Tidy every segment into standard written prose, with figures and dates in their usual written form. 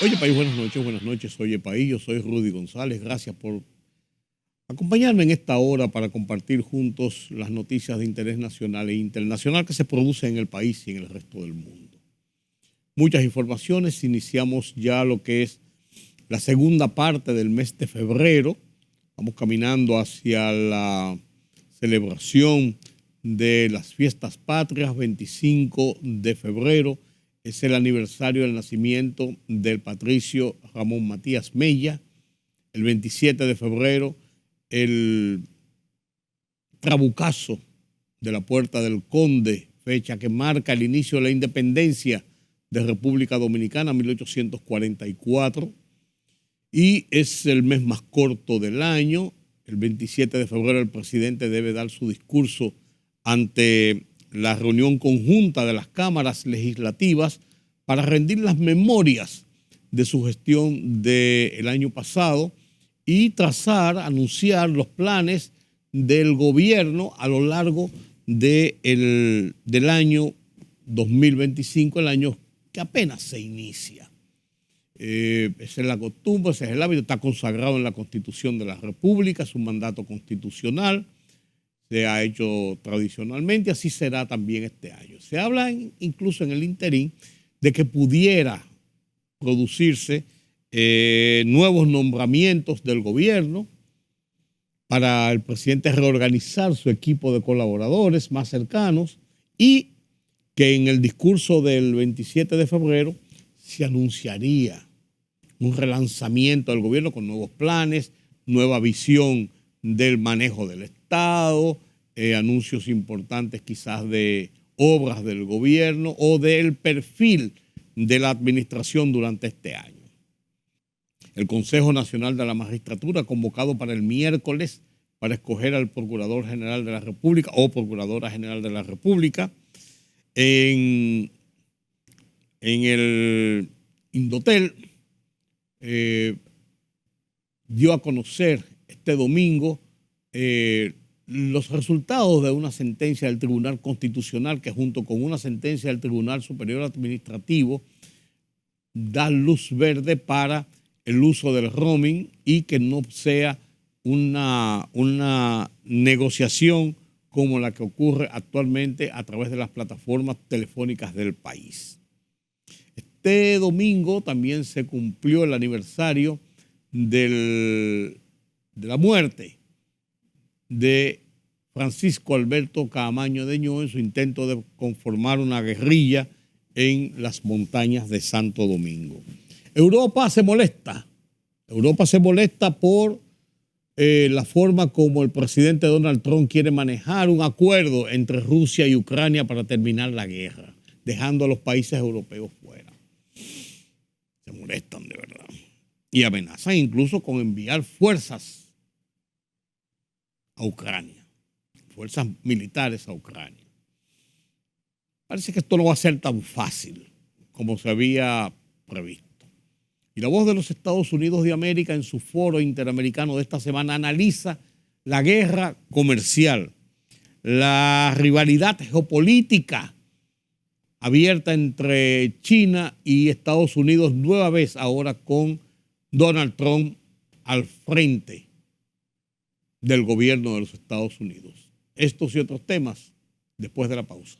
Oye, País, buenas noches. Oye, País, yo soy Rudy González. Gracias por acompañarme en esta hora para compartir juntos las noticias de interés nacional e internacional que se producen en el país y en el resto del mundo. Muchas informaciones. Iniciamos ya lo que es la segunda parte del mes de febrero. Vamos caminando hacia la celebración de las fiestas patrias, 25 de febrero. Es el aniversario del nacimiento del patricio Ramón Matías Mella. El 27 de febrero, el trabucazo de la Puerta del Conde, fecha que marca el inicio de la independencia de República Dominicana, 1844. Y es el mes más corto del año. El 27 de febrero el presidente debe dar su discurso ante la reunión conjunta de las cámaras legislativas para rendir las memorias de su gestión del año pasado y anunciar los planes del gobierno a lo largo del año 2025, el año que apenas se inicia. Esa es la costumbre, ese es el hábito, está consagrado en la Constitución de la República, es un mandato constitucional. Se ha hecho tradicionalmente, así será también este año. Se habla incluso en el interín de que pudiera producirse nuevos nombramientos del gobierno para el presidente reorganizar su equipo de colaboradores más cercanos y que en el discurso del 27 de febrero se anunciaría un relanzamiento del gobierno con nuevos planes, nueva visión del manejo del Estado, anuncios importantes quizás de obras del gobierno o del perfil de la administración durante este año. El Consejo Nacional de la Magistratura, convocado para el miércoles para escoger al Procurador General de la República o Procuradora General de la República, en el Indotel, dio a conocer este domingo los resultados de una sentencia del Tribunal Constitucional que junto con una sentencia del Tribunal Superior Administrativo da luz verde para el uso del roaming y que no sea una negociación como la que ocurre actualmente a través de las plataformas telefónicas del país. Este domingo también se cumplió el aniversario de la muerte de Francisco Alberto Caamaño de Ño en su intento de conformar una guerrilla en las montañas de Santo Domingo. Europa se molesta por la forma como el presidente Donald Trump quiere manejar un acuerdo entre Rusia y Ucrania para terminar la guerra, dejando a los países europeos fuera. Se molestan de verdad y amenazan incluso con enviar fuerzas a Ucrania, fuerzas militares a Ucrania. Parece que esto no va a ser tan fácil como se había previsto. Y la Voz de los Estados Unidos de América en su foro interamericano de esta semana analiza la guerra comercial, la rivalidad geopolítica abierta entre China y Estados Unidos, nueva vez ahora con Donald Trump al frente del gobierno de los Estados Unidos. Estos y otros temas después de la pausa.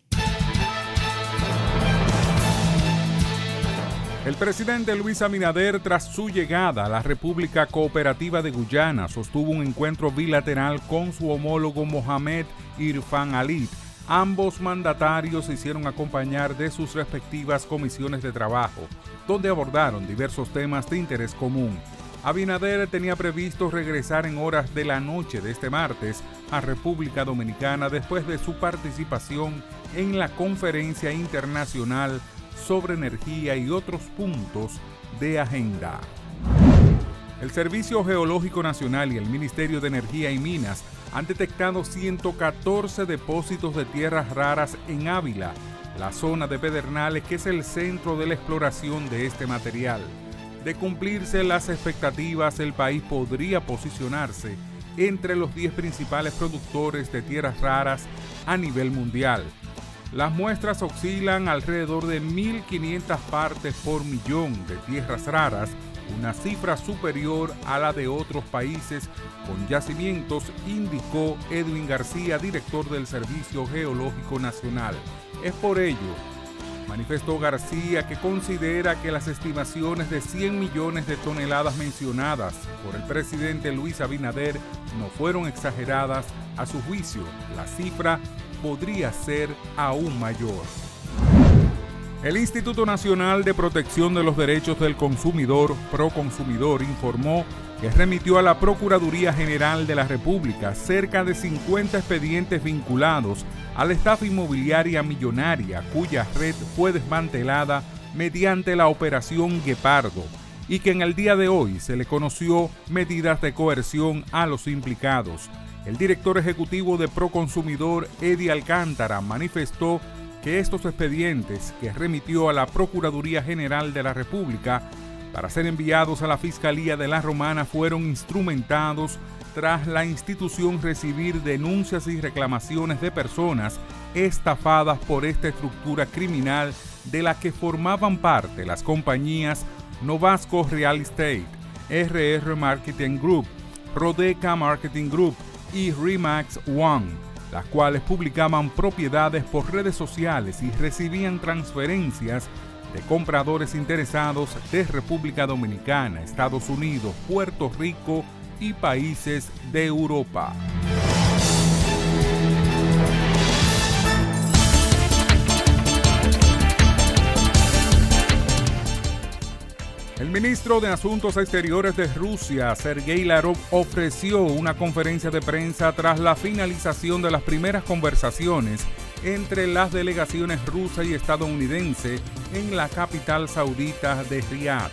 El presidente Luis Abinader, tras su llegada a la República Cooperativa de Guyana, sostuvo un encuentro bilateral con su homólogo Mohamed Irfan Ali. Ambos mandatarios se hicieron acompañar de sus respectivas comisiones de trabajo, donde abordaron diversos temas de interés común. Abinader tenía previsto regresar en horas de la noche de este martes a República Dominicana después de su participación en la Conferencia Internacional sobre Energía y otros puntos de agenda. El Servicio Geológico Nacional y el Ministerio de Energía y Minas han detectado 114 depósitos de tierras raras en Ávila, la zona de Pedernales que es el centro de la exploración de este material. De cumplirse las expectativas, el país podría posicionarse entre los 10 principales productores de tierras raras a nivel mundial. Las muestras oscilan alrededor de 1.500 partes por millón de tierras raras, una cifra superior a la de otros países con yacimientos, indicó Edwin García, director del Servicio Geológico Nacional. Es por ello, manifestó García, que considera que las estimaciones de 100 millones de toneladas mencionadas por el presidente Luis Abinader no fueron exageradas. A su juicio, la cifra podría ser aún mayor. El Instituto Nacional de Protección de los Derechos del Consumidor, Proconsumidor, informó que remitió a la Procuraduría General de la República cerca de 50 expedientes vinculados a la estafa inmobiliaria millonaria, cuya red fue desmantelada mediante la Operación Guepardo, y que en el día de hoy se le conoció medidas de coerción a los implicados. El director ejecutivo de Proconsumidor, Eddie Alcántara, manifestó que estos expedientes que remitió a la Procuraduría General de la República para ser enviados a la Fiscalía de la Romana fueron instrumentados tras la institución recibir denuncias y reclamaciones de personas estafadas por esta estructura criminal de la que formaban parte las compañías Novasco Real Estate, RR Marketing Group, Rodeca Marketing Group y Remax One, las cuales publicaban propiedades por redes sociales y recibían transferencias de compradores interesados de República Dominicana, Estados Unidos, Puerto Rico y países de Europa. El ministro de Asuntos Exteriores de Rusia, Sergei Lavrov, ofreció una conferencia de prensa tras la finalización de las primeras conversaciones entre las delegaciones rusa y estadounidense en la capital saudita de Riad.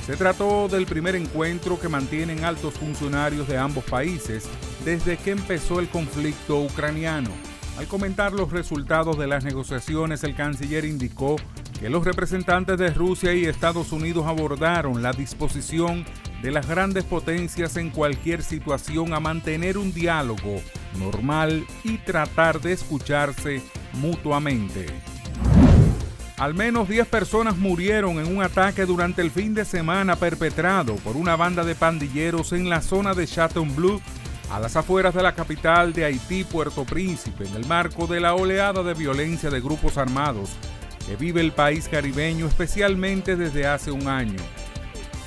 Se trató del primer encuentro que mantienen altos funcionarios de ambos países desde que empezó el conflicto ucraniano. Al comentar los resultados de las negociaciones, el canciller indicó que los representantes de Rusia y Estados Unidos abordaron la disposición de las grandes potencias en cualquier situación a mantener un diálogo normal y tratar de escucharse mutuamente. Al menos 10 personas murieron en un ataque durante el fin de semana perpetrado por una banda de pandilleros en la zona de Chateauneuf, a las afueras de la capital de Haití, Puerto Príncipe, en el marco de la oleada de violencia de grupos armados que vive el país caribeño, especialmente desde hace un año.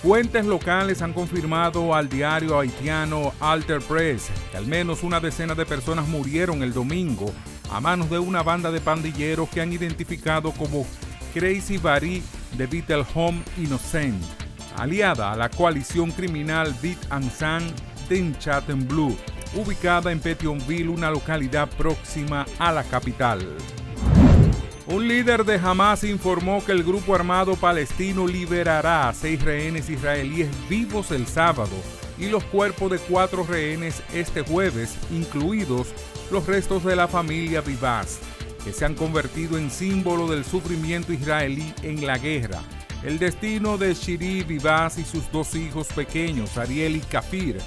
Fuentes locales han confirmado al diario haitiano Alter Press que al menos una decena de personas murieron el domingo a manos de una banda de pandilleros que han identificado como Crazy Bari de Vitel Home Innocent, aliada a la coalición criminal Vite Ensemble de Chateauneuf, ubicada en Pétionville, una localidad próxima a la capital. Un líder de Hamas informó que el grupo armado palestino liberará a 6 rehenes israelíes vivos el sábado y los cuerpos de 4 rehenes este jueves, incluidos los restos de la familia Vivas, que se han convertido en símbolo del sufrimiento israelí en la guerra. El destino de Shiri Vivas y sus 2 hijos pequeños, Ariel y Kafir,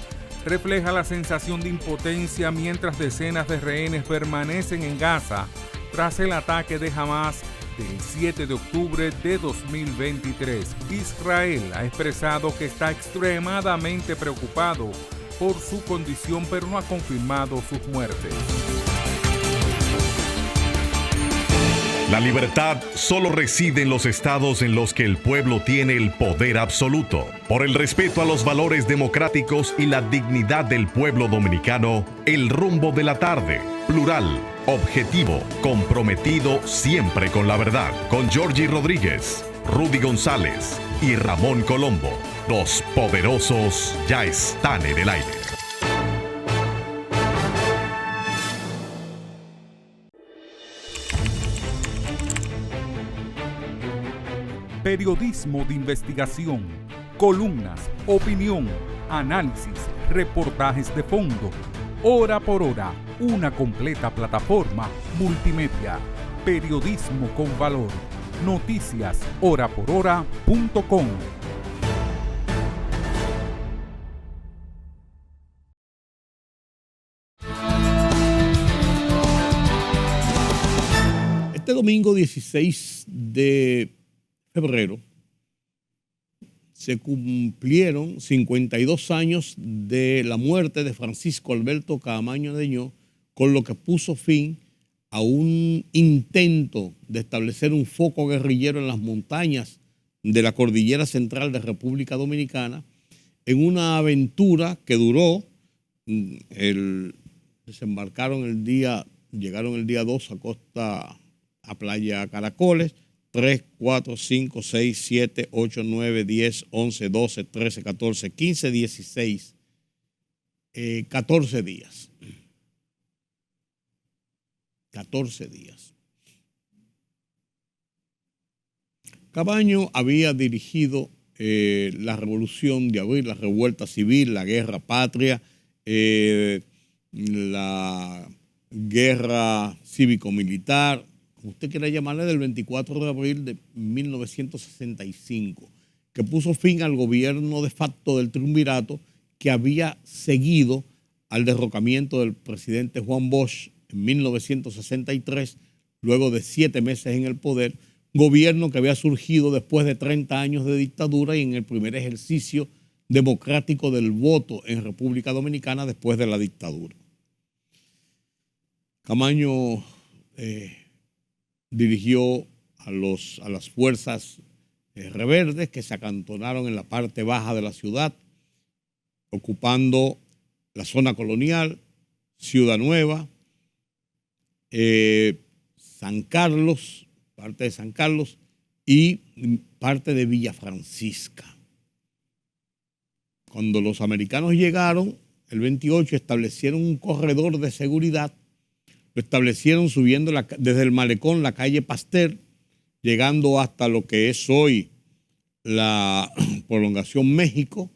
refleja la sensación de impotencia mientras decenas de rehenes permanecen en Gaza tras el ataque de Hamas del 7 de octubre de 2023. Israel ha expresado que está extremadamente preocupado por su condición, pero no ha confirmado sus muertes. La libertad solo reside en los estados en los que el pueblo tiene el poder absoluto. Por el respeto a los valores democráticos y la dignidad del pueblo dominicano, El Rumbo de la Tarde, plural, objetivo, comprometido siempre con la verdad. Con Georgie Rodríguez, Rudy González y Ramón Colombo. Los poderosos ya están en el aire. Periodismo de investigación, columnas, opinión, análisis, reportajes de fondo. Hora por hora, una completa plataforma multimedia. Periodismo con valor. Noticias horaporhora.com. Este domingo 16 de febrero se cumplieron 52 años de la muerte de Francisco Alberto Caamaño Deñó, con lo que puso fin a un intento de establecer un foco guerrillero en las montañas de la cordillera central de República Dominicana, en una aventura que duró, llegaron el día 2 a Playa Caracoles, 3, 4, 5, 6, 7, 8, 9, 10, 11, 12, 13, 14, 15, 16, 14 días. 14 días. Caamaño había dirigido la revolución de abril, la revuelta civil, la guerra patria, la guerra cívico-militar, como usted quiera llamarle, del 24 de abril de 1965, que puso fin al gobierno de facto del triunvirato que había seguido al derrocamiento del presidente Juan Bosch en 1963, luego de 7 meses en el poder, gobierno que había surgido después de 30 años de dictadura y en el primer ejercicio democrático del voto en República Dominicana después de la dictadura. Caamaño dirigió a las fuerzas rebeldes que se acantonaron en la parte baja de la ciudad, ocupando la zona colonial, Ciudad Nueva, San Carlos, parte de San Carlos y parte de Villa Francisca. Cuando los americanos llegaron, el 28, establecieron un corredor de seguridad. Lo establecieron subiendo desde el malecón la calle Pasteur, llegando hasta lo que es hoy la prolongación México,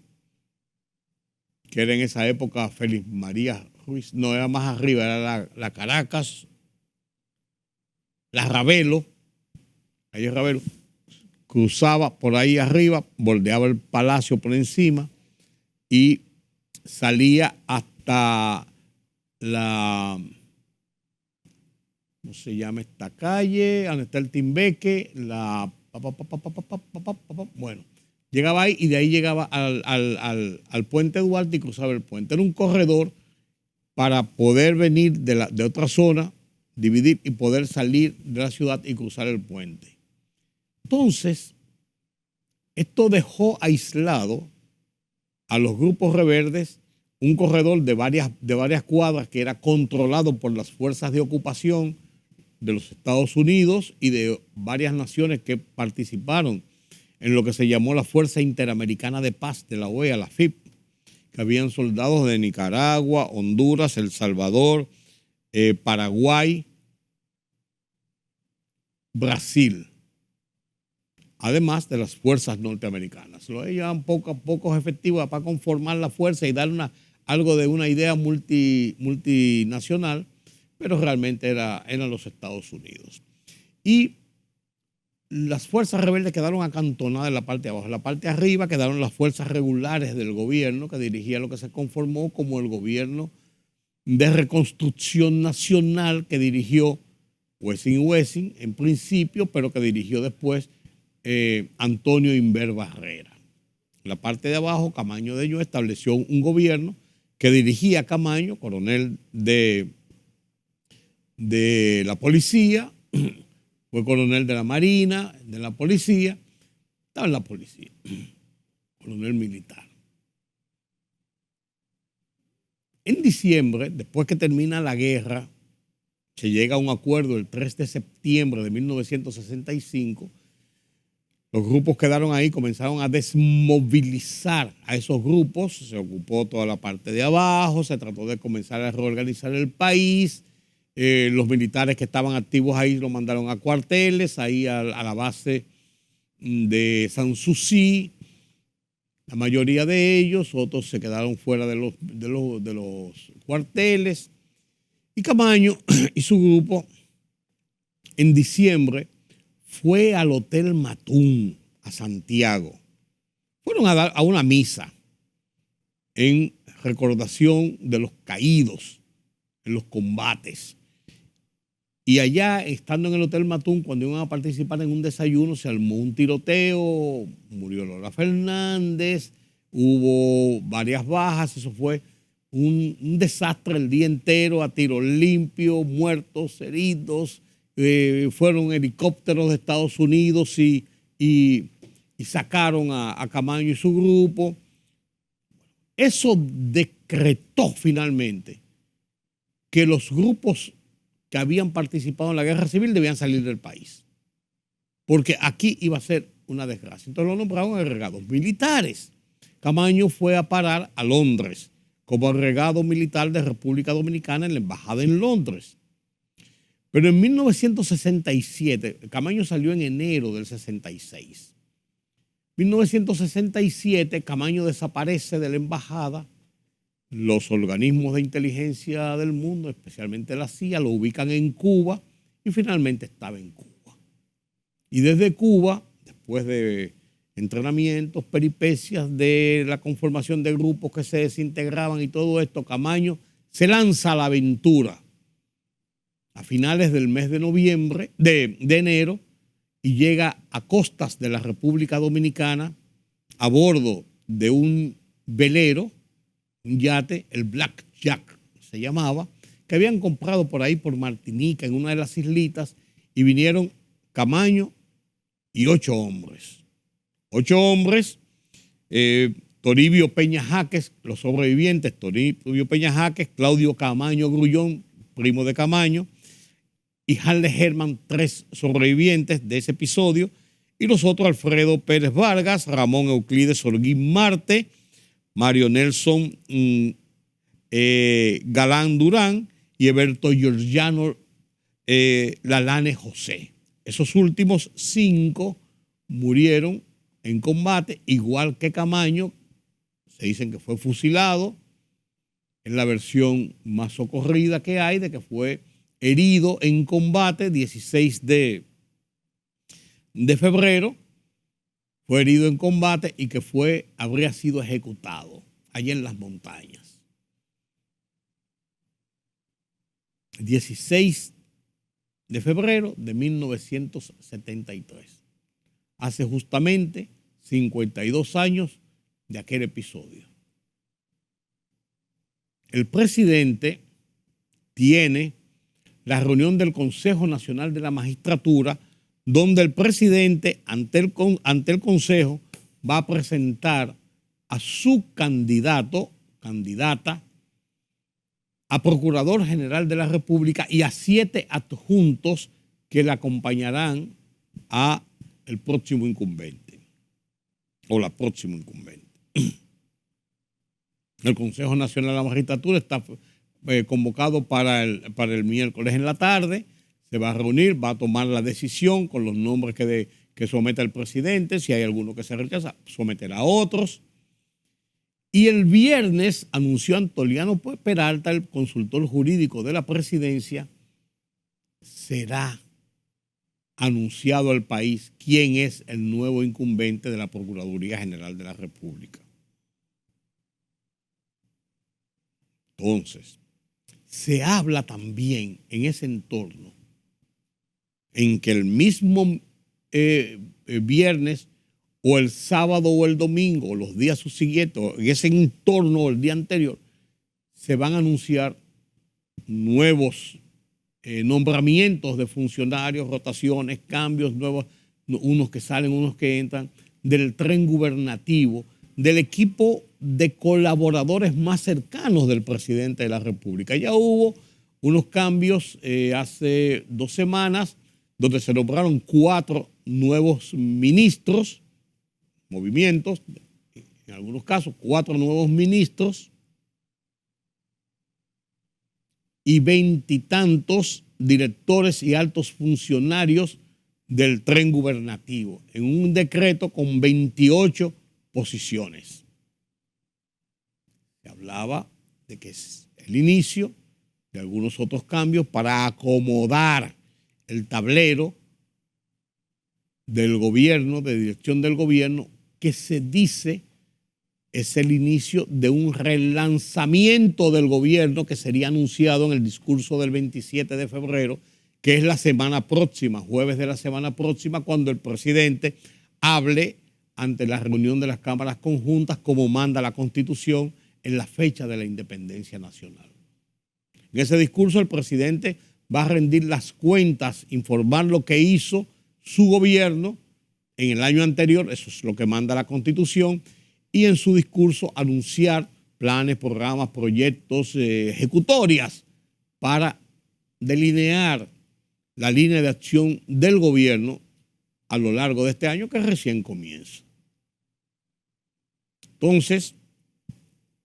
que era en esa época Félix María Ruiz, no, era más arriba, era la Caracas, la Ravelo, calle Ravelo, cruzaba por ahí arriba, bordeaba el palacio por encima y salía hasta ¿cómo se llama esta calle? Donde está el Timbeque, bueno, llegaba ahí y de ahí llegaba al puente Duarte y cruzaba el puente. Era un corredor para poder venir de otra zona, dividir y poder salir de la ciudad y cruzar el puente. Entonces, esto dejó aislado a los grupos rebeldes un corredor de varias cuadras que era controlado por las fuerzas de ocupación de los Estados Unidos y de varias naciones que participaron en lo que se llamó la Fuerza Interamericana de Paz de la OEA, la FIP, que habían soldados de Nicaragua, Honduras, El Salvador, Paraguay, Brasil, además de las fuerzas norteamericanas. Lo llevan poco a poco efectivos para conformar la fuerza y dar algo de una idea multinacional, pero realmente eran los Estados Unidos. Y las fuerzas rebeldes quedaron acantonadas en la parte de abajo. En la parte de arriba quedaron las fuerzas regulares del gobierno que dirigía lo que se conformó como el gobierno de reconstrucción nacional que dirigió Wessing en principio, pero que dirigió después Antonio Inver Barrera. En la parte de abajo, Caamaño Deñó estableció un gobierno que dirigía a Caamaño, coronel de la policía, fue coronel de la Marina, de la policía, estaba en la policía, coronel militar. En diciembre, después que termina la guerra, se llega a un acuerdo el 3 de septiembre de 1965, los grupos quedaron ahí, comenzaron a desmovilizar a esos grupos, se ocupó toda la parte de abajo, se trató de comenzar a reorganizar el país. Los militares que estaban activos ahí los mandaron a cuarteles, ahí a la base de Sanssouci, la mayoría de ellos, otros se quedaron fuera de los cuarteles. Y Caamaño y su grupo en diciembre fue al Hotel Matún, a Santiago. Fueron a una misa en recordación de los caídos en los combates. Y allá, estando en el Hotel Matún, cuando iban a participar en un desayuno, se armó un tiroteo, murió Lola Fernández, hubo varias bajas, eso fue un desastre el día entero, a tiro limpio, muertos, heridos, fueron helicópteros de Estados Unidos y sacaron a Camaño y su grupo. Eso decretó finalmente que los grupos que habían participado en la guerra civil debían salir del país, porque aquí iba a ser una desgracia. Entonces lo nombraron agregados militares. Camaño fue a parar a Londres como agregado militar de República Dominicana en la embajada en Londres. Pero en 1967, Camaño salió en enero del 66. 1967, Camaño desaparece de la embajada. Los organismos de inteligencia del mundo, especialmente la CIA, lo ubican en Cuba y finalmente estaba en Cuba. Y desde Cuba, después de entrenamientos, peripecias de la conformación de grupos que se desintegraban y todo esto, Camaño se lanza a la aventura a finales del mes de noviembre, de enero, y llega a costas de la República Dominicana a bordo de un velero, un yate, el Black Jack se llamaba, que habían comprado por ahí por Martinica, en una de las islitas, y vinieron Camaño y 8 hombres. 8 hombres, Toribio Peña Jaques, los sobrevivientes, Toribio Peña Jaques, Claudio Camaño Grullón, primo de Camaño, y Harle Herman, 3 sobrevivientes de ese episodio, y los otros Alfredo Pérez Vargas, Ramón Euclides Holguín Marte, Mario Nelson Galán Durán y Eberto Georgiano Lalane José. Esos últimos 5 murieron en combate, igual que Camaño. Se dicen que fue fusilado. Es la versión más socorrida que hay de que fue herido en combate 16 de febrero. Fue herido en combate y que habría sido ejecutado allá en las montañas. 16 de febrero de 1973. Hace justamente 52 años de aquel episodio. El presidente tiene la reunión del Consejo Nacional de la Magistratura, donde el presidente ante el Consejo va a presentar a su candidata a Procurador General de la República y a 7 adjuntos que le acompañarán a el próximo incumbente o la próxima incumbente. El Consejo Nacional de la Magistratura está convocado para el miércoles en la tarde. Se va a reunir, va a tomar la decisión con los nombres que someta el presidente. Si hay alguno que se rechaza, someterá a otros. Y el viernes anunció Antoliano Peralta, el consultor jurídico de la presidencia, será anunciado al país quién es el nuevo incumbente de la Procuraduría General de la República. Entonces, se habla también en ese entorno en que el mismo viernes o el sábado o el domingo, o los días subsiguientes, o en ese entorno o el día anterior, se van a anunciar nuevos nombramientos de funcionarios, rotaciones, cambios, nuevos, unos que salen, unos que entran, del tren gubernativo, del equipo de colaboradores más cercanos del presidente de la República. Ya hubo unos cambios hace 2 semanas, donde se nombraron 4 nuevos ministros, movimientos, en algunos casos 4 nuevos ministros y 20 y tantos directores y altos funcionarios del tren gubernativo, en un decreto con 28 posiciones. Se hablaba de que es el inicio de algunos otros cambios para acomodar el tablero del gobierno, de dirección del gobierno, que se dice es el inicio de un relanzamiento del gobierno que sería anunciado en el discurso del 27 de febrero, que es la semana próxima, jueves de la semana próxima, cuando el presidente hable ante la reunión de las cámaras conjuntas como manda la Constitución en la fecha de la independencia nacional. En ese discurso el presidente va a rendir las cuentas, informar lo que hizo su gobierno en el año anterior, eso es lo que manda la Constitución, y en su discurso anunciar planes, programas, proyectos, ejecutorias para delinear la línea de acción del gobierno a lo largo de este año que recién comienza. Entonces,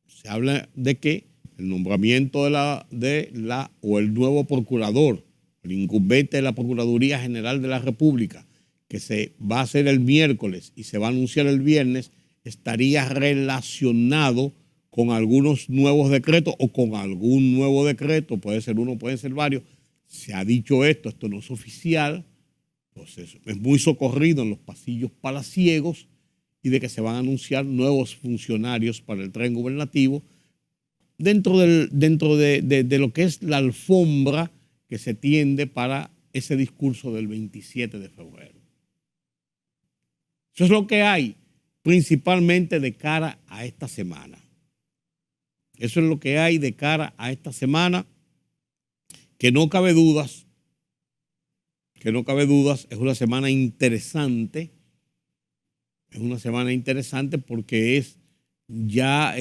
se habla de que el nombramiento o el nuevo procurador, el incumbente de la Procuraduría General de la República, que se va a hacer el miércoles y se va a anunciar el viernes, estaría relacionado con algunos nuevos decretos o con algún nuevo decreto, puede ser uno, puede ser varios. Se ha dicho esto no es oficial, pues es muy socorrido en los pasillos palaciegos y de que se van a anunciar nuevos funcionarios para el tren gubernativo dentro de lo que es la alfombra que se tiende para ese discurso del 27 de febrero. Eso es lo que hay principalmente de cara a esta semana. Eso es lo que hay de cara a esta semana, que no cabe dudas, es una semana interesante. Es una semana interesante porque es ya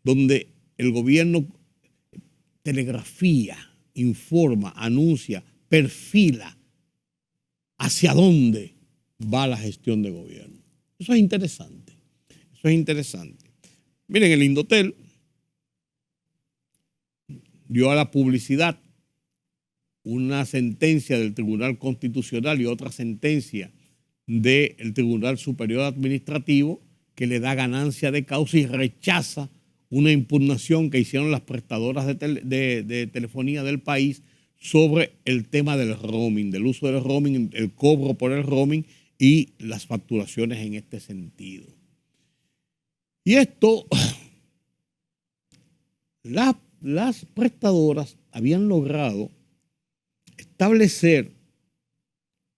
donde el gobierno telegrafía, informa, anuncia, perfila hacia dónde va la gestión de gobierno. Eso es interesante. Miren, el Indotel dio a la publicidad una sentencia del Tribunal Constitucional y otra sentencia del Tribunal Superior Administrativo que le da ganancia de causa y rechaza una impugnación que hicieron las prestadoras de telefonía del país sobre el tema del roaming, del uso del roaming, el cobro por el roaming y las facturaciones en este sentido. Y esto, las prestadoras habían logrado establecer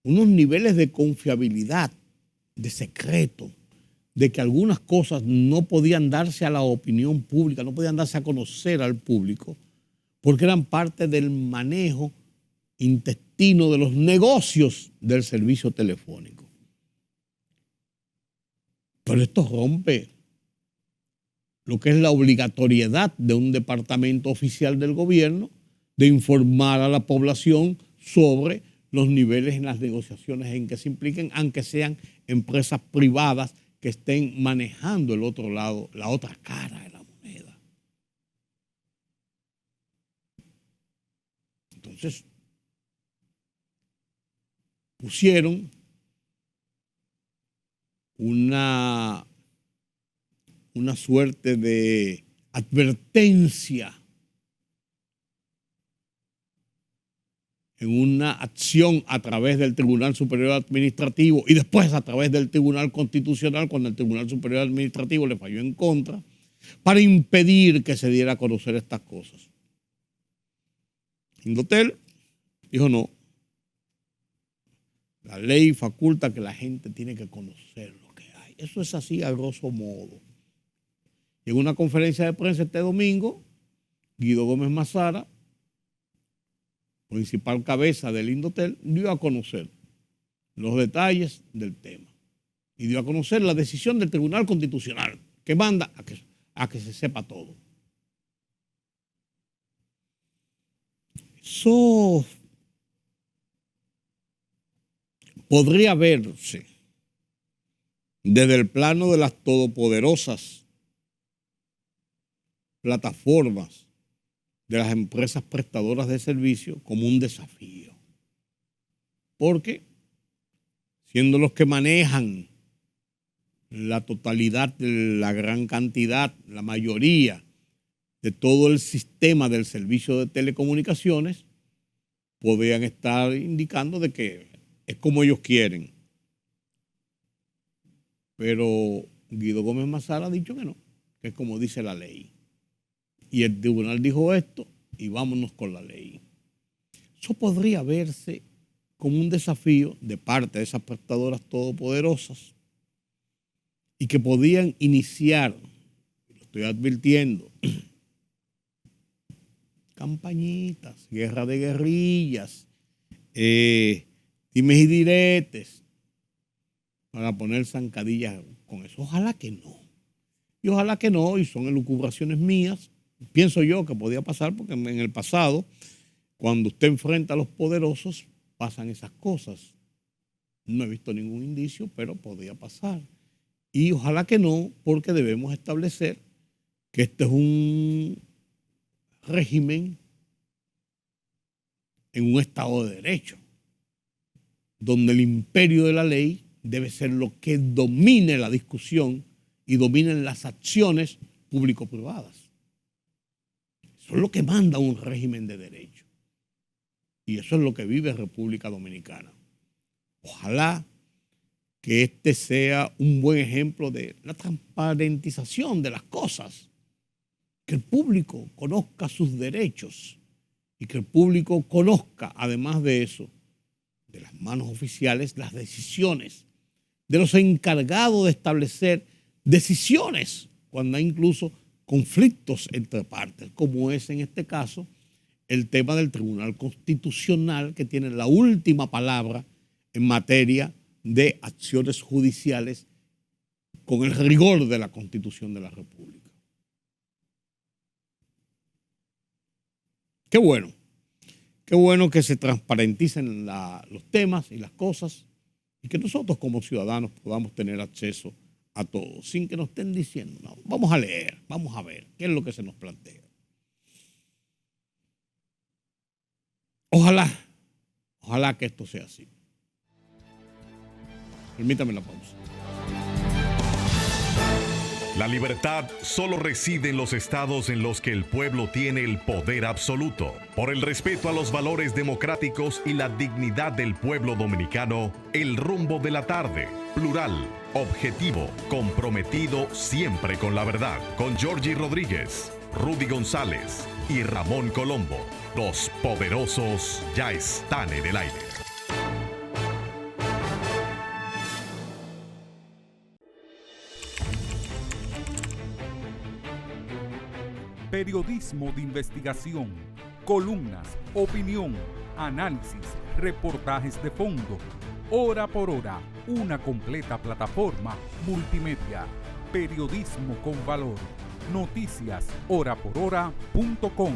unos niveles de confiabilidad, de secreto, de que algunas cosas no podían darse a la opinión pública, no podían darse a conocer al público, porque eran parte del manejo intestino de los negocios del servicio telefónico. Pero esto rompe lo que es la obligatoriedad de un departamento oficial del gobierno de informar a la población sobre los niveles en las negociaciones en que se impliquen, aunque sean empresas privadas que estén manejando el otro lado, la otra cara de la moneda. Entonces, pusieron una suerte de advertencia en una acción a través del Tribunal Superior Administrativo y después a través del Tribunal Constitucional, cuando el Tribunal Superior Administrativo le falló en contra, para impedir que se diera a conocer estas cosas. Indotel dijo no. La ley faculta que la gente tiene que conocer lo que hay. Eso es así a grosso modo. Y en una conferencia de prensa este domingo, Guido Gómez Mazara, principal cabeza del Indotel, dio a conocer los detalles del tema y dio a conocer la decisión del Tribunal Constitucional que manda a que se sepa todo. Eso podría verse desde el plano de las todopoderosas plataformas de las empresas prestadoras de servicio como un desafío. Porque siendo los que manejan la totalidad, la gran cantidad, la mayoría de todo el sistema del servicio de telecomunicaciones, podrían estar indicando de que es como ellos quieren. Pero Guido Gómez Mazara ha dicho que no, que es como dice la ley. Y el tribunal dijo esto y vámonos con la ley. Eso podría verse como un desafío de parte de esas prestadoras todopoderosas y que podían iniciar, lo estoy advirtiendo, campañitas, guerra de guerrillas, dimes y diretes, para poner zancadillas con eso. Ojalá que no. Y ojalá que no, y son elucubraciones mías. Pienso yo que podía pasar porque en el pasado, cuando usted enfrenta a los poderosos, pasan esas cosas. No he visto ningún indicio, pero podía pasar. Y ojalá que no, porque debemos establecer que este es un régimen en un Estado de Derecho, donde el imperio de la ley debe ser lo que domine la discusión y dominen las acciones público-privadas. Eso es lo que manda un régimen de derecho. Y eso es lo que vive República Dominicana. Ojalá que este sea un buen ejemplo de la transparentización de las cosas, que el público conozca sus derechos y que el público conozca, además de eso, de las manos oficiales, las decisiones de los encargados de establecer decisiones cuando hay incluso conflictos entre partes, como es en este caso el tema del Tribunal Constitucional, que tiene la última palabra en materia de acciones judiciales con el rigor de la Constitución de la República. Qué bueno que se transparenticen los temas y las cosas y que nosotros como ciudadanos podamos tener acceso a todo, sin que nos estén diciendo, no, vamos a leer, vamos a ver qué es lo que se nos plantea. Ojalá que esto sea así. Permítame la pausa. La libertad solo reside en los estados en los que el pueblo tiene el poder absoluto. Por el respeto a los valores democráticos y la dignidad del pueblo dominicano, El Rumbo de la Tarde, plural, objetivo, comprometido siempre con la verdad, con Georgie Rodríguez, Rudy González y Ramón Colombo. Los poderosos ya están en el aire. Periodismo de investigación, columnas, opinión, análisis, reportajes de fondo, hora por hora, una completa plataforma multimedia. Periodismo con valor. Noticias horaporhora.com.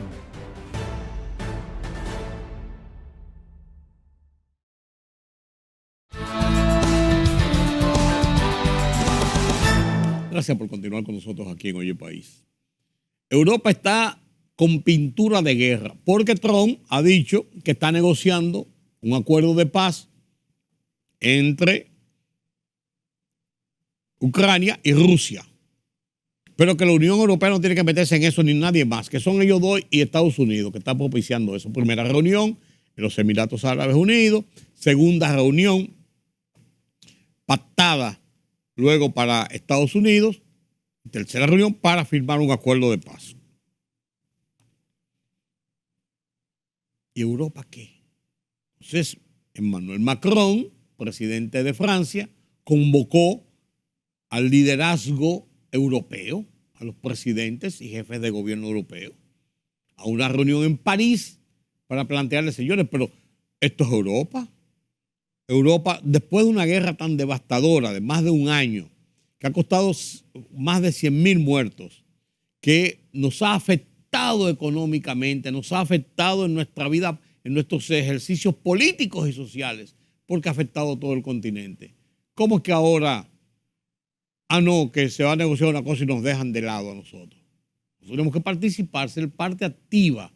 Gracias por continuar con nosotros aquí en Oye País. Europa está con pintura de guerra porque Trump ha dicho que está negociando un acuerdo de paz entre Ucrania y Rusia, pero que la Unión Europea no tiene que meterse en eso ni nadie más, que son ellos dos y Estados Unidos que está propiciando eso. Primera reunión en los Emiratos Árabes Unidos, segunda reunión pactada luego para Estados Unidos, tercera reunión para firmar un acuerdo de paz. ¿Y Europa qué? Entonces, Emmanuel Macron, presidente de Francia, convocó al liderazgo europeo, a los presidentes y jefes de gobierno europeo, a una reunión en París para plantearles, señores, pero esto es Europa. Europa, después de una guerra tan devastadora de más de un año, que ha costado más de 100.000 muertos, que nos ha afectado económicamente, nos ha afectado en nuestra vida, en nuestros ejercicios políticos y sociales, porque ha afectado a todo el continente. ¿Cómo es que ahora, no, que se va a negociar una cosa y nos dejan de lado a nosotros? Nosotros tenemos que participar, ser parte activa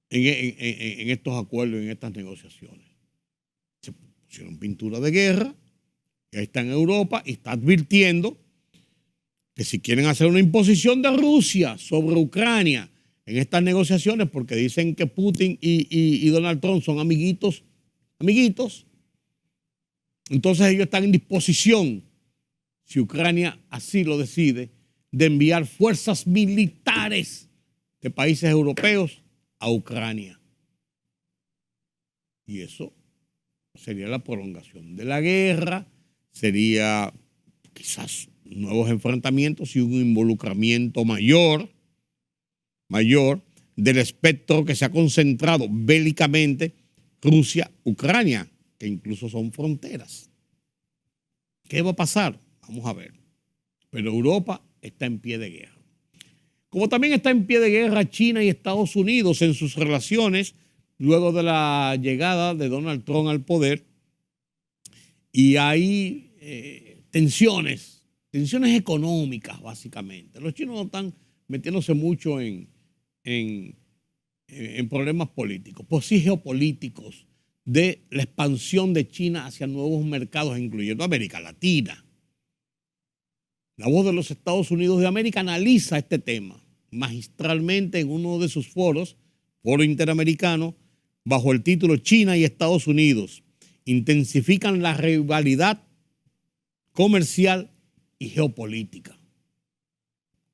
en estos acuerdos, en estas negociaciones. Se pusieron pintura de guerra, y ahí está en Europa y está advirtiendo que si quieren hacer una imposición de Rusia sobre Ucrania en estas negociaciones, porque dicen que Putin y Donald Trump son amiguitos, entonces ellos están en disposición, si Ucrania así lo decide, de enviar fuerzas militares de países europeos a Ucrania. Y eso sería la prolongación de la guerra, sería quizás nuevos enfrentamientos y un involucramiento mayor del espectro que se ha concentrado bélicamente Rusia, Ucrania, que incluso son fronteras. ¿Qué va a pasar? Vamos a ver. Pero Europa está en pie de guerra. Como también está en pie de guerra China y Estados Unidos en sus relaciones luego de la llegada de Donald Trump al poder. Y hay tensiones económicas, básicamente. Los chinos no están metiéndose mucho en problemas políticos, pues sí geopolíticos, de la expansión de China hacia nuevos mercados, incluyendo América Latina. La Voz de los Estados Unidos de América analiza este tema magistralmente en uno de sus foros, Foro Interamericano, bajo el título China y Estados Unidos intensifican la rivalidad comercial y geopolítica.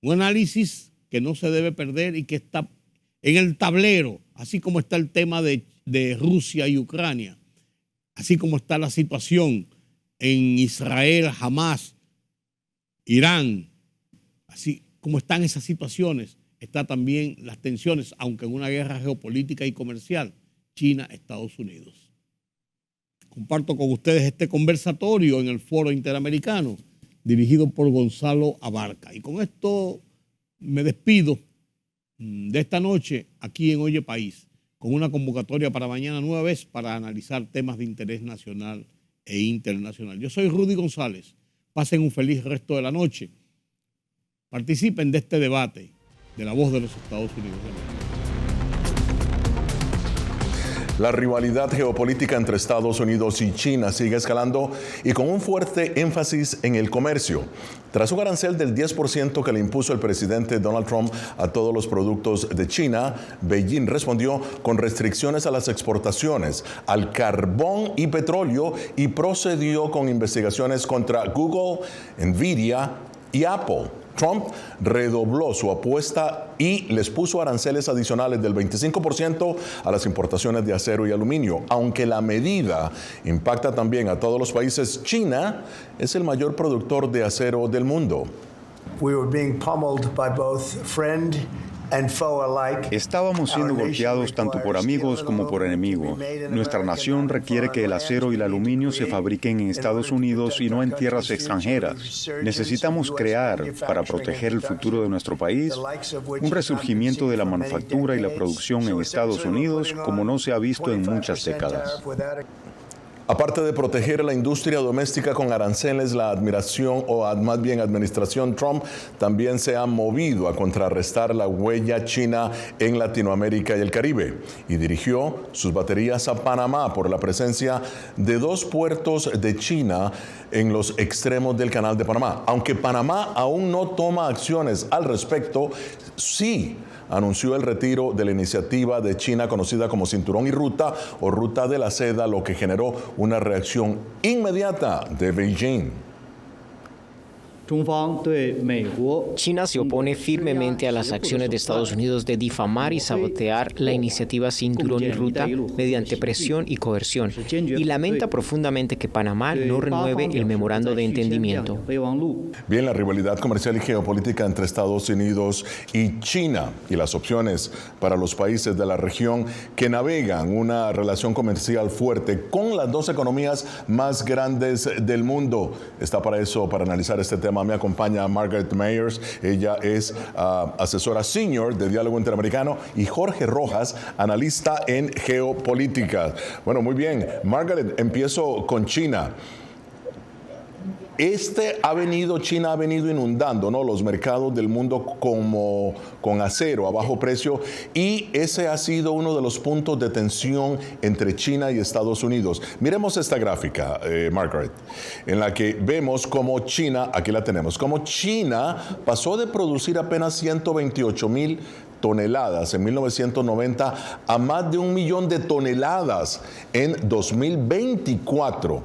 Un análisis que no se debe perder y que está en el tablero, así como está el tema de Rusia y Ucrania, así como está la situación en Israel, Hamas, Irán, así como están esas situaciones, está también las tensiones, aunque en una guerra geopolítica y comercial, China, Estados Unidos. Comparto con ustedes este conversatorio en el Foro Interamericano, dirigido por Gonzalo Abarca. Y con esto me despido de esta noche aquí en Oye País, con una convocatoria para mañana nueva vez para analizar temas de interés nacional e internacional. Yo soy Rudy González. Pasen un feliz resto de la noche. Participen de este debate de la Voz de los Estados Unidos de América. La rivalidad geopolítica entre Estados Unidos y China sigue escalando y con un fuerte énfasis en el comercio. Tras un arancel del 10% que le impuso el presidente Donald Trump a todos los productos de China, Beijing respondió con restricciones a las exportaciones, al carbón y petróleo y procedió con investigaciones contra Google, Nvidia y Apple. Trump redobló su apuesta y les puso aranceles adicionales del 25% a las importaciones de acero y aluminio. Aunque la medida impacta también a todos los países, China es el mayor productor de acero del mundo. Estábamos siendo golpeados tanto por amigos como por enemigos. Nuestra nación requiere que el acero y el aluminio se fabriquen en Estados Unidos y no en tierras extranjeras. Necesitamos crear, para proteger el futuro de nuestro país, un resurgimiento de la manufactura y la producción en Estados Unidos como no se ha visto en muchas décadas. Aparte de proteger la industria doméstica con aranceles, la administración Trump también se ha movido a contrarrestar la huella china en Latinoamérica y el Caribe y dirigió sus baterías a Panamá por la presencia de 2 puertos de China en los extremos del Canal de Panamá. Aunque Panamá aún no toma acciones al respecto, sí anunció el retiro de la iniciativa de China conocida como Cinturón y Ruta o Ruta de la Seda, lo que generó una reacción inmediata de Beijing. China se opone firmemente a las acciones de Estados Unidos de difamar y sabotear la iniciativa Cinturón y Ruta mediante presión y coerción, y lamenta profundamente que Panamá no renueve el memorando de entendimiento. Bien, la rivalidad comercial y geopolítica entre Estados Unidos y China y las opciones para los países de la región que navegan una relación comercial fuerte con las 2 economías más grandes del mundo. Está para eso, para analizar este tema. Me acompaña Margaret Meyers, ella es asesora senior de Diálogo Interamericano, y Jorge Rojas, analista en geopolítica. Bueno, muy bien. Margaret, empiezo con China. China ha venido inundando, ¿no?, los mercados del mundo con acero a bajo precio, y ese ha sido uno de los puntos de tensión entre China y Estados Unidos. Miremos esta gráfica, Margaret, en la que vemos cómo China, aquí la tenemos, cómo China pasó de producir apenas 128,000 toneladas en 1990 a más de 1 millón de toneladas en 2024.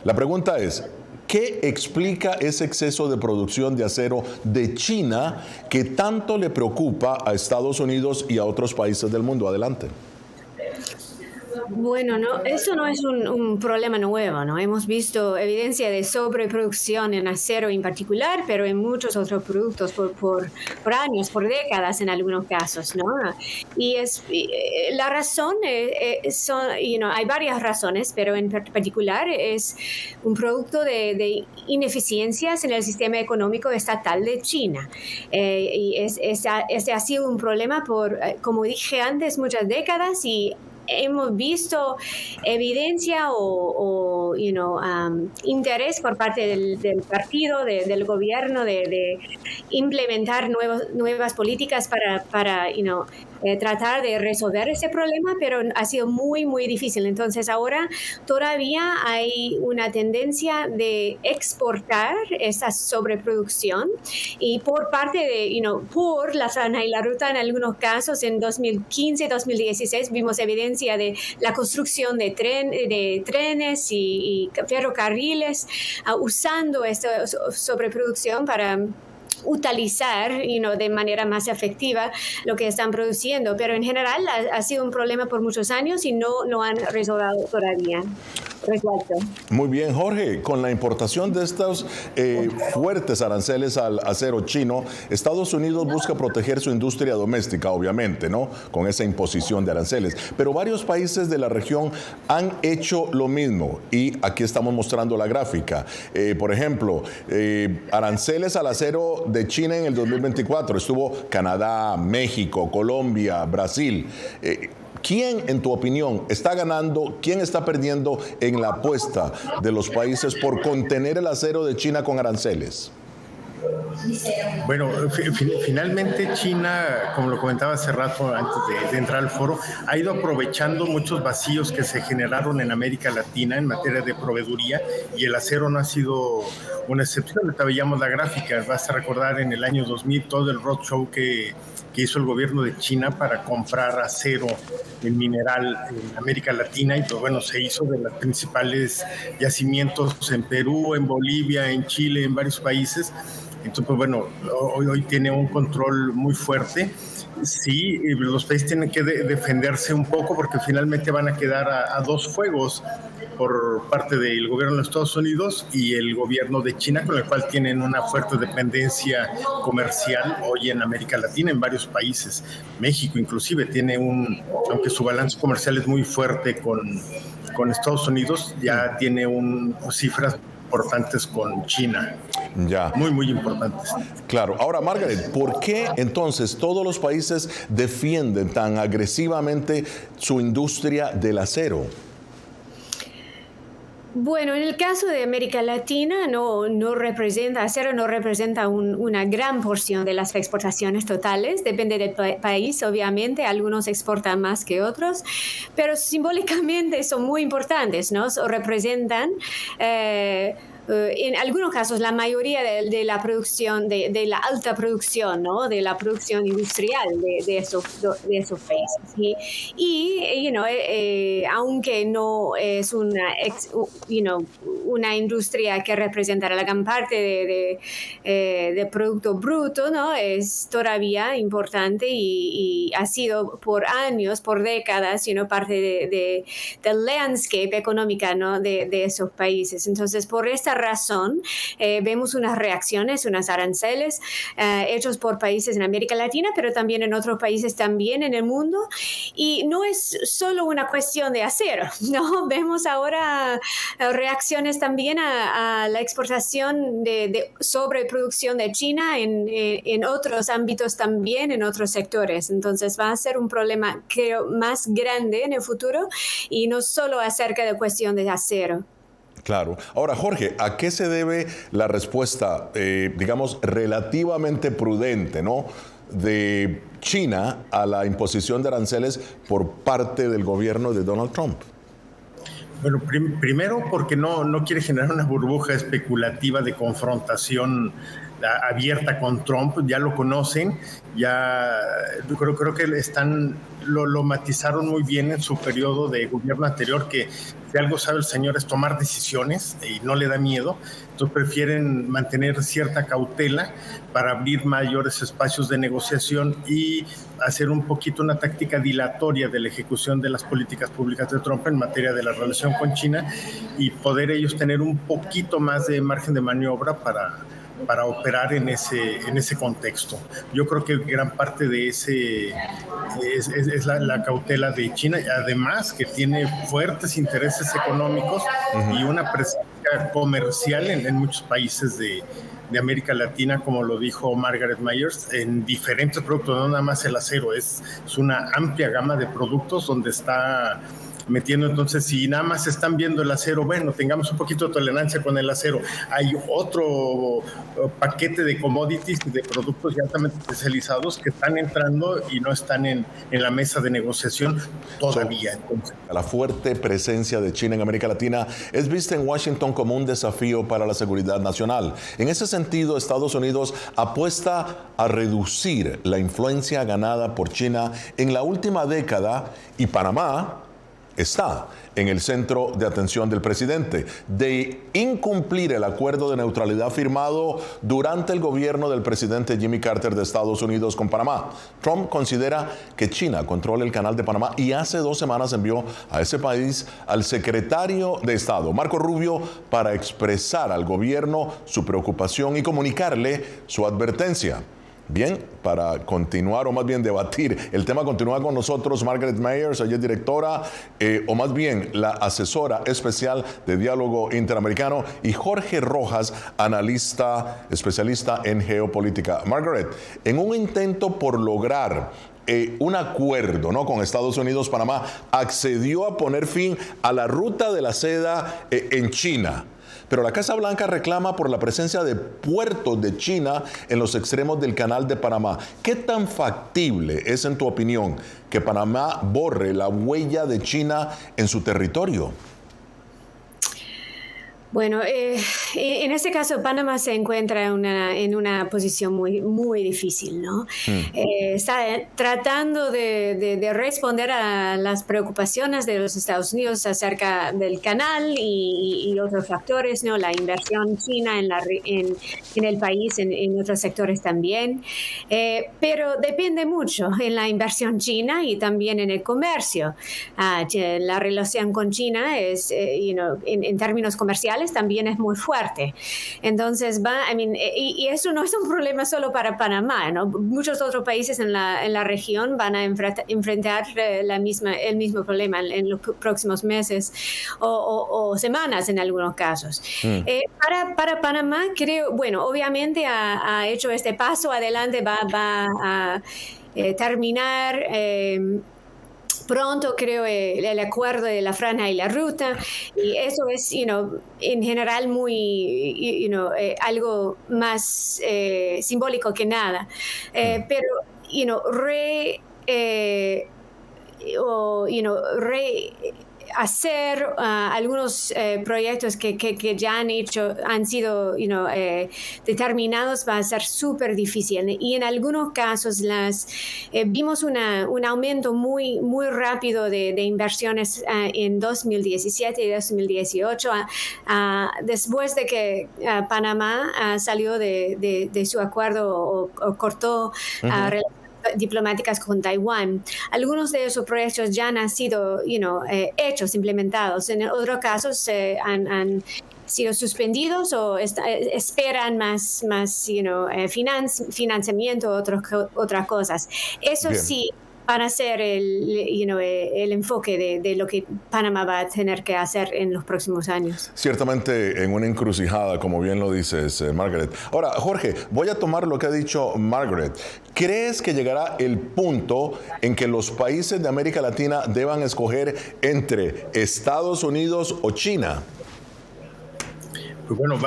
La pregunta es, ¿qué explica ese exceso de producción de acero de China que tanto le preocupa a Estados Unidos y a otros países del mundo? Adelante. Bueno, no, eso no es un problema nuevo, ¿no? Hemos visto evidencia de sobreproducción en acero en particular, pero en muchos otros productos por años, por décadas en algunos casos, ¿no? Y la razón hay varias razones, pero en particular es un producto de ineficiencias en el sistema económico estatal de China. Y ese ha sido un problema por, como dije antes, muchas décadas, y hemos visto evidencia o interés por parte del partido, del gobierno de implementar nuevas políticas para tratar de resolver ese problema, pero ha sido muy, muy difícil. Entonces ahora todavía hay una tendencia de exportar esa sobreproducción, y por parte por la zona y la ruta en algunos casos en 2015, 2016 vimos evidencia de la construcción de trenes y ferrocarriles usando esta sobreproducción para utilizar de manera más efectiva lo que están produciendo, pero en general ha sido un problema por muchos años y no han resuelto todavía. Muy bien, Jorge, con la importación de estos fuertes aranceles al acero chino, Estados Unidos busca proteger su industria doméstica, obviamente, ¿no? Con esa imposición de aranceles, pero varios países de la región han hecho lo mismo, y aquí estamos mostrando la gráfica. Por ejemplo, aranceles al acero de China en el 2024, estuvo Canadá, México, Colombia, Brasil. ¿Quién, en tu opinión, está ganando, quién está perdiendo en la apuesta de los países por contener el acero de China con aranceles? Bueno, finalmente China, como lo comentaba hace rato antes de entrar al foro, ha ido aprovechando muchos vacíos que se generaron en América Latina en materia de proveeduría, y el acero no ha sido una excepción. Ahorita veíamos la gráfica, vas a recordar en el año 2000 todo el roadshow que hizo el gobierno de China para comprar acero en mineral en América Latina, y pues bueno, se hizo de los principales yacimientos en Perú, en Bolivia, en Chile, en varios países. Entonces, pues bueno, hoy tiene un control muy fuerte. Sí, los países tienen que defenderse un poco, porque finalmente van a quedar a dos fuegos por parte del gobierno de Estados Unidos y el gobierno de China, con el cual tienen una fuerte dependencia comercial hoy en América Latina, en varios países. México inclusive tiene aunque su balance comercial es muy fuerte con Estados Unidos, ya tiene cifras importantes con China. Ya. Muy, muy importantes. Claro. Ahora, Margaret, ¿por qué entonces todos los países defienden tan agresivamente su industria del acero? Bueno, en el caso de América Latina, acero no representa una gran porción de las exportaciones totales. Depende del país, obviamente. Algunos exportan más que otros, pero simbólicamente son muy importantes, ¿no? Representan en algunos casos la mayoría de la producción, de la alta producción, ¿no? De la producción industrial de esos países. Aunque no es una industria que representa la gran parte de producto bruto, ¿no? Es todavía importante y ha sido por años, por décadas, del landscape económica, ¿no? de esos países. Entonces, por esta razón, vemos unas reacciones, unos aranceles hechos por países en América Latina, pero también en otros países también en el mundo. Y no es solo una cuestión de acero, ¿no? Vemos ahora reacciones también a la exportación de sobreproducción de China en otros ámbitos también, en otros sectores. Entonces va a ser un problema, creo, más grande en el futuro, y no solo acerca de cuestión de acero. Claro. Ahora, Jorge, ¿a qué se debe la respuesta, digamos, relativamente prudente, ¿no?, de China a la imposición de aranceles por parte del gobierno de Donald Trump? Bueno, primero porque no quiere generar una burbuja especulativa de confrontación abierta con Trump, ya lo conocen, ya creo que lo matizaron muy bien en su periodo de gobierno anterior, que si algo sabe el señor es tomar decisiones y no le da miedo, entonces prefieren mantener cierta cautela para abrir mayores espacios de negociación y hacer un poquito una táctica dilatoria de la ejecución de las políticas públicas de Trump en materia de la relación con China y poder ellos tener un poquito más de margen de maniobra para operar en ese contexto. Yo creo que gran parte de ese es la cautela de China, además que tiene fuertes intereses económicos y una presencia comercial en muchos países de América Latina, como lo dijo Margaret Myers, en diferentes productos, no nada más el acero, es una amplia gama de productos donde está metiendo. Entonces, si nada más están viendo el acero, bueno, tengamos un poquito de tolerancia con el acero. Hay otro paquete de commodities, de productos ya altamente especializados que están entrando y no están en la mesa de negociación todavía. Entonces, la fuerte presencia de China en América Latina es vista en Washington como un desafío para la seguridad nacional. En ese sentido, Estados Unidos apuesta a reducir la influencia ganada por China en la última década y Panamá está en el centro de atención del presidente. De incumplir el acuerdo de neutralidad firmado durante el gobierno del presidente Jimmy Carter de Estados Unidos con Panamá, Trump considera que China controla el canal de Panamá y hace 2 semanas envió a ese país al secretario de Estado, Marco Rubio, para expresar al gobierno su preocupación y comunicarle su advertencia. Bien, para continuar o más bien debatir el tema, continúa con nosotros Margaret Myers, ella es directora o más bien la asesora especial de diálogo interamericano, y Jorge Rojas, analista especialista en geopolítica. Margaret, en un intento por lograr un acuerdo, ¿no?, con Estados Unidos, Panamá accedió a poner fin a la ruta de la seda en China. Pero la Casa Blanca reclama por la presencia de puertos de China en los extremos del canal de Panamá. ¿Qué tan factible es, en tu opinión, que Panamá borre la huella de China en su territorio? Bueno, en este caso Panamá se encuentra en una posición muy difícil, ¿no? Está tratando de responder a las preocupaciones de los Estados Unidos acerca del canal y otros factores, ¿no? La inversión china en el país, en otros sectores también. Pero depende mucho en la inversión china y también en el comercio. La relación con China es, en términos comerciales, también es muy fuerte. Entonces, y eso no es un problema solo para Panamá, ¿no? Muchos otros países en la región van a enfrentar el mismo problema en los próximos meses o semanas en algunos casos. Para Panamá, creo, bueno, obviamente ha hecho este paso adelante, va a terminar pronto, creo, el acuerdo de la franja y la ruta, y eso es, en general muy, algo más simbólico que nada. Pero, hacer algunos proyectos que ya han sido determinados va a ser súper difícil, y en algunos casos vimos un aumento muy rápido de inversiones en 2017 y 2018 después de que Panamá salió de su acuerdo o cortó relaciones diplomáticas con Taiwán. Algunos de esos proyectos ya han sido hechos, implementados. En otros casos han sido suspendidos o esperan más financiamiento, otras cosas. Eso bien. Sí, para hacer el enfoque de lo que Panamá va a tener que hacer en los próximos años. Ciertamente en una encrucijada, como bien lo dices, Margaret. Ahora, Jorge, voy a tomar lo que ha dicho Margaret. ¿Crees que llegará el punto en que los países de América Latina deban escoger entre Estados Unidos o China? Pues bueno,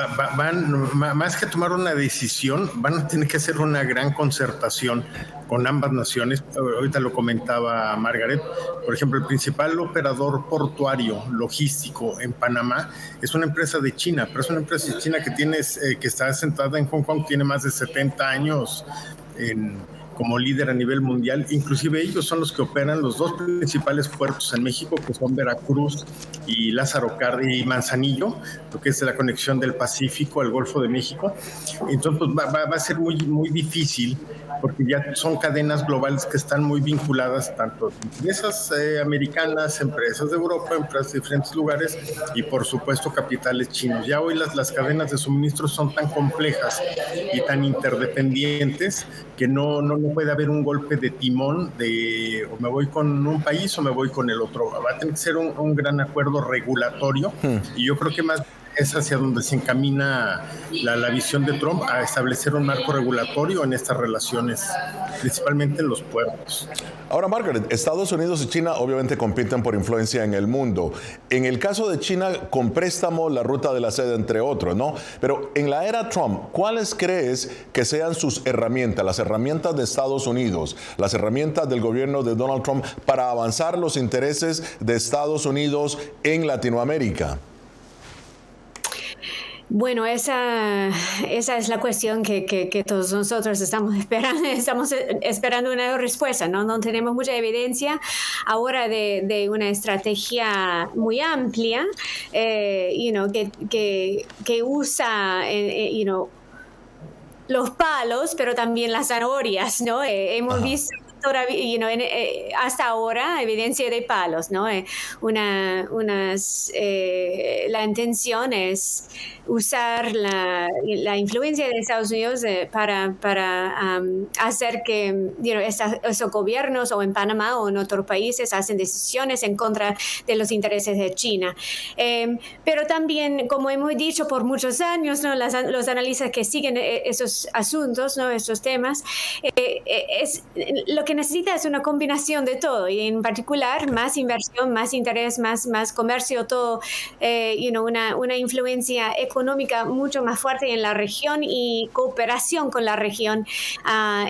más que tomar una decisión, van a tener que hacer una gran concertación con ambas naciones. Ahorita lo comentaba Margaret. Por ejemplo, el principal operador portuario logístico en Panamá es una empresa de China, pero es una empresa de China que está sentada en Hong Kong, tiene más de 70 años como líder a nivel mundial. Inclusive ellos son los que operan los dos principales puertos en México, que son Veracruz y Lázaro Cárdenas y Manzanillo, lo que es la conexión del Pacífico al Golfo de México. Entonces pues, va a ser muy, muy difícil, porque ya son cadenas globales que están muy vinculadas, tanto empresas americanas, empresas de Europa, empresas de diferentes lugares y por supuesto capitales chinos. Ya hoy las cadenas de suministro son tan complejas y tan interdependientes que no puede haber un golpe de timón de o me voy con un país o me voy con el otro. Va a tener que ser un gran acuerdo regulatorio y yo creo que más es hacia donde se encamina la visión de Trump, a establecer un marco regulatorio en estas relaciones, principalmente en los puertos. Ahora, Margaret, Estados Unidos y China obviamente compiten por influencia en el mundo. En el caso de China, con préstamo, la ruta de la seda, entre otros, ¿no? Pero en la era Trump, ¿cuáles crees que sean sus herramientas, las herramientas de Estados Unidos, las herramientas del gobierno de Donald Trump para avanzar los intereses de Estados Unidos en Latinoamérica? Bueno, esa es la cuestión que todos nosotros estamos esperando una respuesta, ¿no? No tenemos mucha evidencia ahora de una estrategia muy amplia, que usa, los palos, pero también las zanahorias, ¿no? Hemos visto todavía, hasta ahora, evidencia de palos, ¿no? La intención es usar la influencia de Estados Unidos para hacer que esos gobiernos o en Panamá o en otros países hacen decisiones en contra de los intereses de China. Pero también, como hemos dicho por muchos años, ¿no? Los analistas que siguen esos asuntos, ¿no? Esos temas, lo que necesita es una combinación de todo y en particular más inversión, más interés, más comercio, todo, una influencia económica mucho más fuerte en la región y cooperación con la región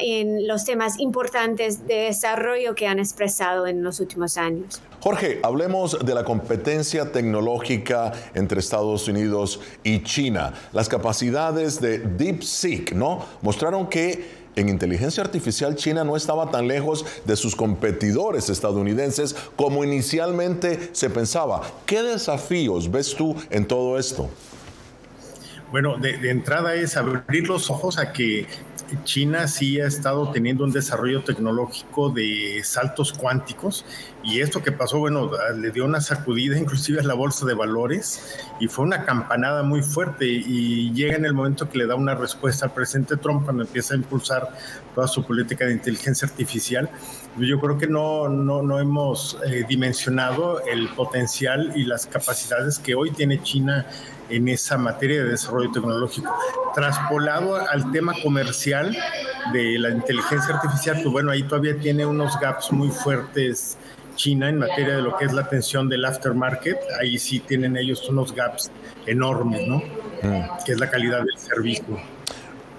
en los temas importantes de desarrollo que han expresado en los últimos años. Jorge, hablemos de la competencia tecnológica entre Estados Unidos y China. Las capacidades de DeepSeek, ¿no? Mostraron que en inteligencia artificial China no estaba tan lejos de sus competidores estadounidenses como inicialmente se pensaba. ¿Qué desafíos ves tú en todo esto? Bueno, de entrada es abrir los ojos a que China sí ha estado teniendo un desarrollo tecnológico de saltos cuánticos y esto que pasó, bueno, le dio una sacudida inclusive a la bolsa de valores y fue una campanada muy fuerte y llega en el momento que le da una respuesta al presidente Trump cuando empieza a impulsar toda su política de inteligencia artificial. Yo creo que no hemos dimensionado el potencial y las capacidades que hoy tiene China en esa materia de desarrollo tecnológico. Traspolado al tema comercial de la inteligencia artificial, pues bueno, ahí todavía tiene unos gaps muy fuertes China en materia de lo que es la atención del aftermarket. Ahí sí tienen ellos unos gaps enormes, ¿no? Que es la calidad del servicio.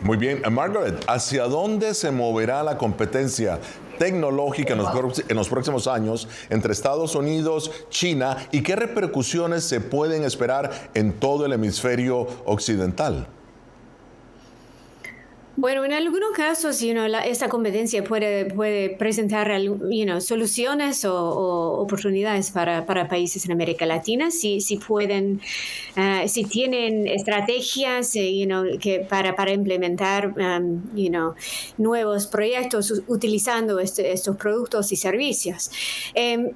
Muy bien, Margaret, ¿hacia dónde se moverá la competencia tecnológica en los próximos años entre Estados Unidos, China y qué repercusiones se pueden esperar en todo el hemisferio occidental? Bueno, en algunos casos, esta competencia puede presentar, soluciones o oportunidades para países en América Latina, si tienen estrategias, para implementar, nuevos proyectos utilizando estos productos y servicios.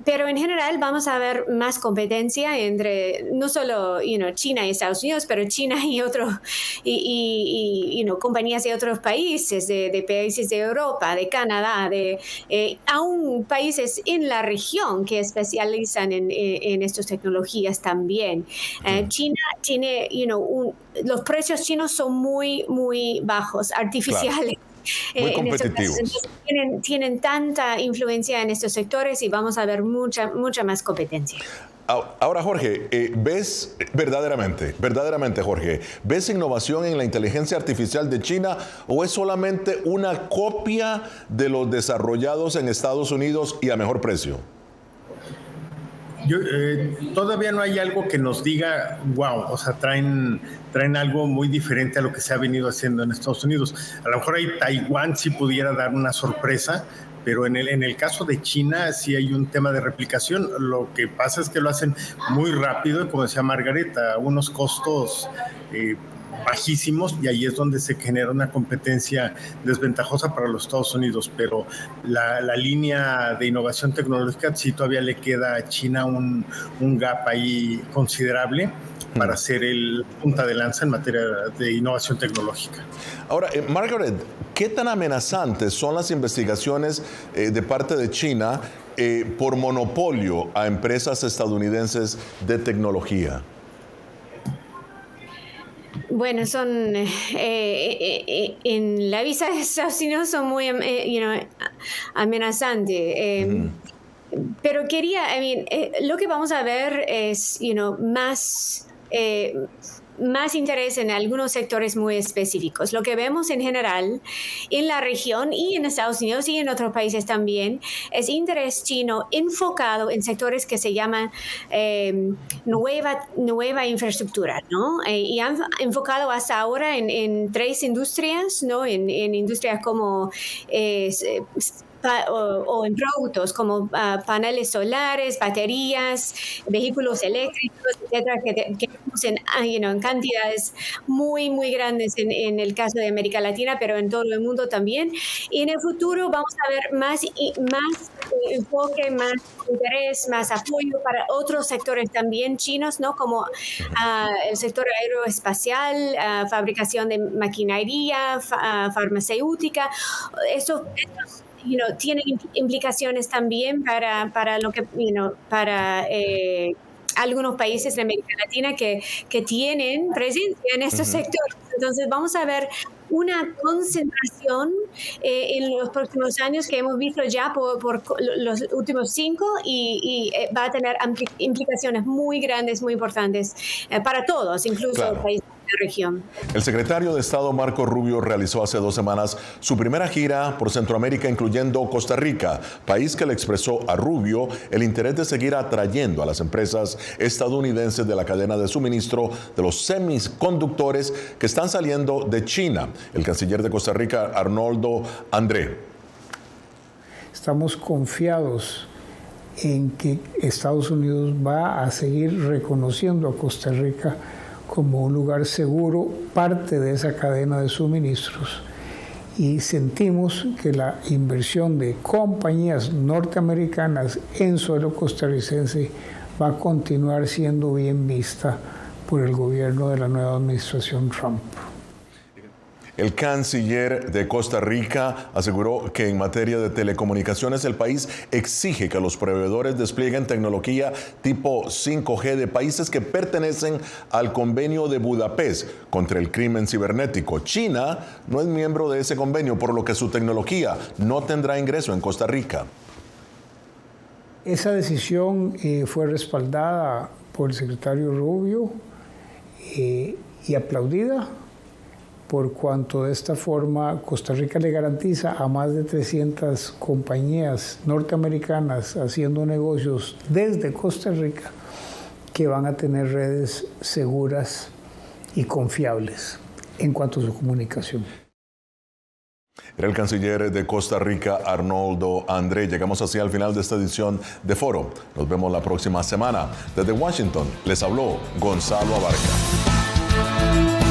Pero en general vamos a ver más competencia entre no solo, China y Estados Unidos, pero China y compañías de otros países, de países de Europa, de Canadá, aún países en la región que especializan en estas tecnologías también. China tiene, los precios chinos son muy, muy bajos, artificiales. Claro. Muy competitivos. Tienen tanta influencia en estos sectores y vamos a ver mucha más competencia. Ahora, Jorge, ¿ves verdaderamente, Jorge, ves innovación en la inteligencia artificial de China o es solamente una copia de los desarrollados en Estados Unidos y a mejor precio? Todavía no hay algo que nos diga, wow, o sea, traen algo muy diferente a lo que se ha venido haciendo en Estados Unidos. A lo mejor ahí Taiwán sí pudiera dar una sorpresa, pero en el caso de China sí hay un tema de replicación. Lo que pasa es que lo hacen muy rápido, como decía Margareta, a unos costos bajísimos, y ahí es donde se genera una competencia desventajosa para los Estados Unidos. Pero la línea de innovación tecnológica sí todavía le queda a China un gap ahí considerable para ser el punta de lanza en materia de innovación tecnológica. Ahora, Margaret, ¿qué tan amenazantes son las investigaciones de parte de China por monopolio a empresas estadounidenses de tecnología? Bueno, son en la visa de Estados Unidos son muy amenazantes. Pero lo que vamos a ver es más interés en algunos sectores muy específicos. Lo que vemos en general en la región y en Estados Unidos y en otros países también es interés chino enfocado en sectores que se llaman nueva infraestructura, ¿no? Y han enfocado hasta ahora en 3 industrias, ¿no? En industrias como o en productos como paneles solares, baterías, vehículos eléctricos, etcétera, que vemos en cantidades muy, muy grandes en el caso de América Latina, pero en todo el mundo también. Y en el futuro vamos a ver más enfoque, más interés, más apoyo para otros sectores también chinos, ¿no? Como el sector aeroespacial, fabricación de maquinaria, farmacéutica. Estos tienen implicaciones también para lo que, para algunos países de América Latina que tienen presencia en estos sectores. Entonces vamos a ver una concentración en los próximos años que hemos visto ya por los últimos 5 y va a tener implicaciones muy grandes, muy importantes para todos, incluso el país. Región. El secretario de Estado Marco Rubio realizó hace 2 semanas su primera gira por Centroamérica, incluyendo Costa Rica, país que le expresó a Rubio el interés de seguir atrayendo a las empresas estadounidenses de la cadena de suministro de los semiconductores que están saliendo de China. El canciller de Costa Rica, Arnoldo André. Estamos confiados en que Estados Unidos va a seguir reconociendo a Costa Rica como un lugar seguro, parte de esa cadena de suministros. Y sentimos que la inversión de compañías norteamericanas en suelo costarricense va a continuar siendo bien vista por el gobierno de la nueva administración Trump. El canciller de Costa Rica aseguró que en materia de telecomunicaciones el país exige que los proveedores desplieguen tecnología tipo 5G de países que pertenecen al Convenio de Budapest contra el crimen cibernético. China no es miembro de ese convenio, por lo que su tecnología no tendrá ingreso en Costa Rica. Esa decisión fue respaldada por el secretario Rubio y aplaudida, por cuanto de esta forma Costa Rica le garantiza a más de 300 compañías norteamericanas haciendo negocios desde Costa Rica que van a tener redes seguras y confiables en cuanto a su comunicación. Era el canciller de Costa Rica, Arnoldo André. Llegamos así al final de esta edición de Foro. Nos vemos la próxima semana. Desde Washington les habló Gonzalo Abarca.